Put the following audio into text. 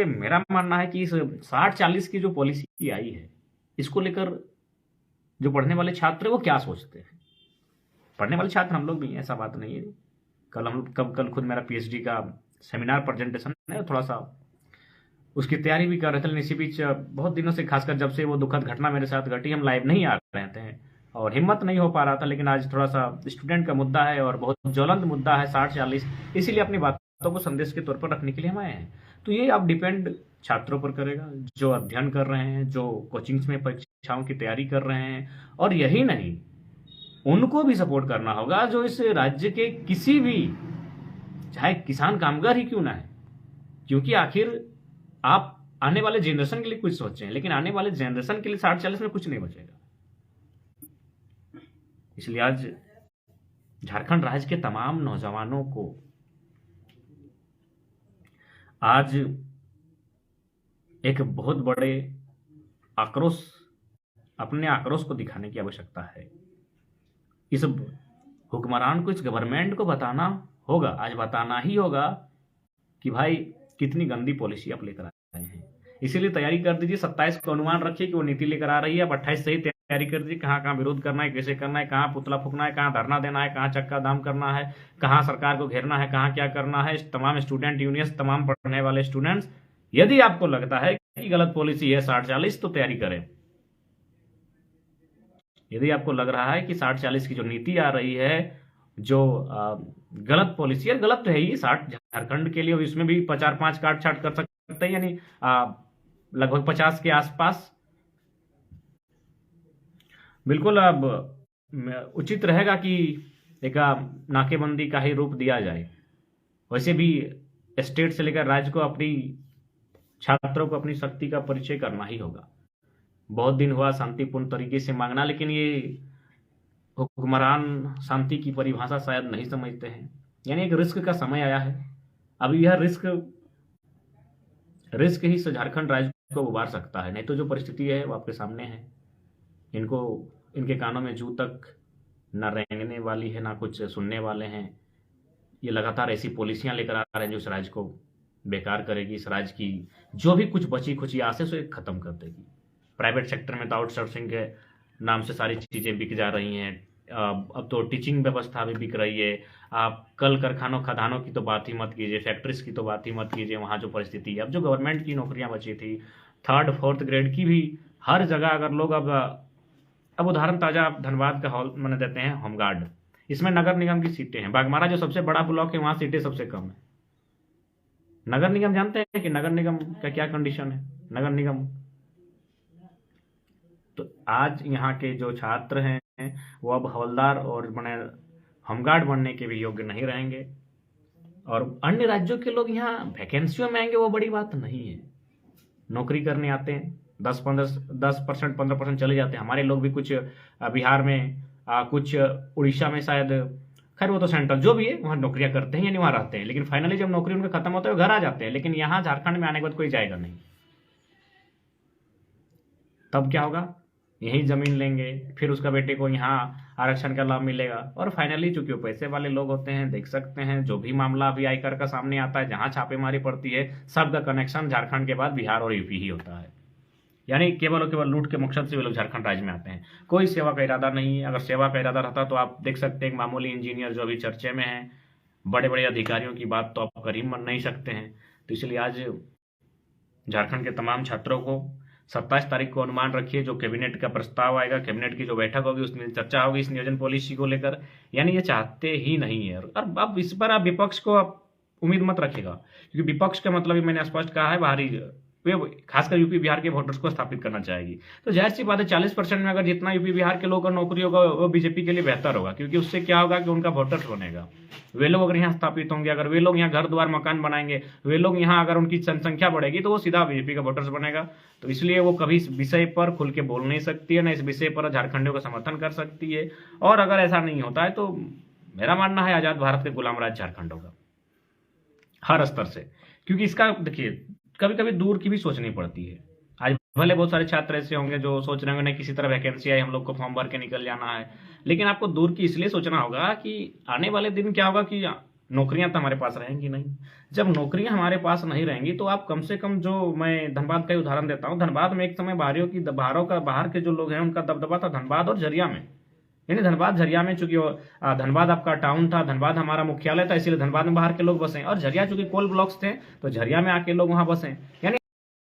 मेरा मानना है कि इस 60-40 की जो पॉलिसी आई है, इसको लेकर जो पढ़ने वाले छात्र हैं वो क्या सोचते हैं? पढ़ने वाले छात्र हम लोग भी हैं, ऐसा बात नहीं है। कल खुद मेरा पीएचडी का सेमिनार प्रेजेंटेशन है, थोड़ा सा उसकी तैयारी भी कर रहे थे, लेकिन इसी बीच बहुत दिनों से, खासकर जब से वो दुखद घटना मेरे साथ घटी, हम लाइव नहीं आ रहे थे और हिम्मत नहीं हो पा रहा था। लेकिन आज थोड़ा सा स्टूडेंट का मुद्दा है और बहुत ज्वलंत मुद्दा है 60-40, इसीलिए अपनी बातों को संदेश के तौर पर रखने के लिए हम आए हैं। तो ये अब डिपेंड छात्रों पर करेगा, जो अध्ययन कर रहे हैं, जो कोचिंग्स में परीक्षाओं की तैयारी कर रहे हैं। और यही नहीं, उनको भी सपोर्ट करना होगा जो इस राज्य के किसी भी, चाहे किसान कामगार ही क्यों ना है, क्योंकि आखिर आप आने वाले जनरेशन के लिए कुछ सोचें, लेकिन आने वाले जनरेशन के लिए 60-40 में कुछ नहीं बचेगा। इसलिए आज झारखंड राज्य के तमाम नौजवानों को आज एक बहुत बड़े आक्रोश, अपने आक्रोश को दिखाने की आवश्यकता है। इस हुक्मरान को, इस गवर्नमेंट को बताना होगा, आज बताना ही होगा कि भाई कितनी गंदी पॉलिसी आप लेकर आए हैं। इसीलिए तैयारी कर दीजिए, 27 को अनुमान रखिए कि वो नीति लेकर आ रही है। अब 28 से ही तैयारी कर दीजिए, कहाँ कहाँ विरोध करना है, कैसे करना है, कहाँ पुतला फूकना है, कहाँ धरना देना है, कहाँ चक्का दाम करना है, कहाँ सरकार को घेरना है, कहाँ क्या करना है। तमाम स्टूडेंट यूनियंस, तमाम पढ़ने वाले स्टूडेंट्स, यदि आपको लगता है कि गलत पॉलिसी है 60-40, तो तैयारी करें। यदि आपको लग रहा है कि 60-40 की जो नीति आ रही है, जो गलत पॉलिसी है, गलत तो है ही 60 झारखंड के लिए, इसमें भी 4-5 काट छाट कर सकते हैं, यानी लगभग 50 के आसपास। बिल्कुल अब उचित रहेगा कि एक नाकेबंदी का ही रूप दिया जाए। वैसे भी स्टेट से लेकर राज्य को अपनी छात्रों को अपनी शक्ति का परिचय करना ही होगा। बहुत दिन हुआ शांतिपूर्ण तरीके से मांगना, लेकिन ये हुक्मरान शांति की परिभाषा शायद नहीं समझते हैं। यानी एक रिस्क का समय आया है। अब यह रिस्क ही झारखंड राज्य को उबार सकता है, नहीं तो जो परिस्थिति है वो आपके सामने है। इनको, इनके कानों में जू तक न रेंगने वाली है, ना कुछ सुनने वाले हैं। ये लगातार ऐसी पॉलिसियां लेकर आ रहे हैं जो इस राज्य को बेकार करेगी, इस राज्य की जो भी कुछ बची खुची आस है उसे खत्म कर देगी। प्राइवेट सेक्टर में तो आउटसोर्सिंग के नाम से सारी चीज़ें बिक जा रही हैं। अब तो टीचिंग व्यवस्था भी बिक रही है। आप कल कारखानों खदानों की तो बात ही मत कीजिए, फैक्ट्रीज की तो बात ही मत कीजिए, वहाँ जो परिस्थिति है। अब जो गवर्नमेंट की नौकरियाँ बची थी 3rd-4th ग्रेड की भी, हर जगह अगर लोग अब उदाहरण ताज़ा आप धनबाद का हॉल मैंने देते हैं, होमगार्ड, इसमें नगर निगम की सीटें हैं। बागमारा जो सबसे बड़ा ब्लॉक है, वहाँ सीटें सबसे कम है। नगर निगम जानते हैं कि नगर निगम का क्या कंडीशन है? नगर निगम, तो आज यहाँ के जो छात्र हैं वो अब हवलदार और बने होमगार्ड बनने के भी योग्य नहीं रहेंगे। और अन्य राज्यों के लोग यहाँ वैकेंसियों में आएंगे, वो बड़ी बात नहीं है। नौकरी करने आते हैं, 10% 15% चले जाते हैं। हमारे लोग भी कुछ बिहार में, कुछ उड़ीसा में शायद, खैर वो तो सेंट्रल जो भी है, वहाँ नौकरियाँ करते हैं यानी वहाँ रहते हैं। लेकिन फाइनली जब नौकरी उनका खत्म होता है वो घर आ जाते हैं। लेकिन यहाँ झारखंड में आने के बाद कोई जाएगा नहीं। तब क्या होगा? यहीं ज़मीन लेंगे, फिर उसका बेटे को यहाँ आरक्षण का लाभ मिलेगा। और फाइनली चूंकि वो पैसे वाले लोग होते हैं, देख सकते हैं जो भी मामला अभी आयकर का सामने आता है, जहाँ छापेमारी पड़ती है, सबका कनेक्शन झारखंड के बाद बिहार और यूपी ही होता है। यानी केवल और केवल लूट के मकसद से वे लोग झारखंड राज्य में आते हैं। कोई सेवा का इरादा नहीं है। अगर सेवा का इरादा रहता तो आप देख सकते हैं एक मामूली इंजीनियर जो अभी चर्चे में है, बड़े बड़े अधिकारियों की बात तो आप कर ही मन नहीं सकते हैं। तो इसलिए आज झारखंड के तमाम छात्रों को 27 तारीख को अनुमान रखिए, जो कैबिनेट का प्रस्ताव आएगा, कैबिनेट की जो बैठक होगी उसमें चर्चा होगी इस नियोजन पॉलिसी को लेकर। यानी ये चाहते ही नहीं है। और अब इस पर आप विपक्ष को आप उम्मीद मत रखिएगा, क्योंकि विपक्ष का मतलब ही मैंने स्पष्ट कहा है, बाहरी, वे खासकर यूपी बिहार के वोटर्स को स्थापित करना चाहेगी। तो जाहिर सी बात है 40% में अगर जितना यूपी बिहार के लोगों को नौकरी होगा वो बीजेपी के लिए बेहतर होगा, क्योंकि उससे क्या होगा कि उनका वोटर्स बनेगा। वे लोग अगर यहाँ स्थापित होंगे, अगर वे लोग यहाँ घर द्वार मकान बनाएंगे, वे लोग यहाँ अगर उनकी जनसंख्या बढ़ेगी तो वो सीधा बीजेपी का वोटर्स बनेगा। तो इसलिए वो कभी इस विषय पर खुल के बोल नहीं सकती है, ना इस विषय पर झारखंडियों का समर्थन कर सकती है। और अगर ऐसा नहीं होता है तो मेरा मानना है आज़ाद भारत के गुलाम राज झारखंड होगा हर स्तर से। क्योंकि इसका देखिए, कभी कभी दूर की भी सोचनी पड़ती है। आज भले बहुत सारे छात्र ऐसे होंगे जो सोच रहे होंगे किसी तरह वैकेंसी आई, हम लोग को फॉर्म भर के निकल जाना है, लेकिन आपको दूर की इसलिए सोचना होगा कि आने वाले दिन क्या होगा कि नौकरियां तो हमारे पास रहेंगी नहीं। जब नौकरियां हमारे पास नहीं रहेंगी तो आप कम से कम, जो मैं धनबाद का ही उदाहरण देता हूँ, धनबाद में एक समय बाहर के जो लोग हैं उनका दबदबा था धनबाद और झरिया में। यानी धनबाद झरिया में, चूंकि धनबाद आपका टाउन था, धनबाद हमारा मुख्यालय था, इसीलिए धनबाद में बाहर के लोग बसे, और झरिया चूंकि कोल ब्लॉक्स थे तो झरिया में आके लोग वहां बसे। यानी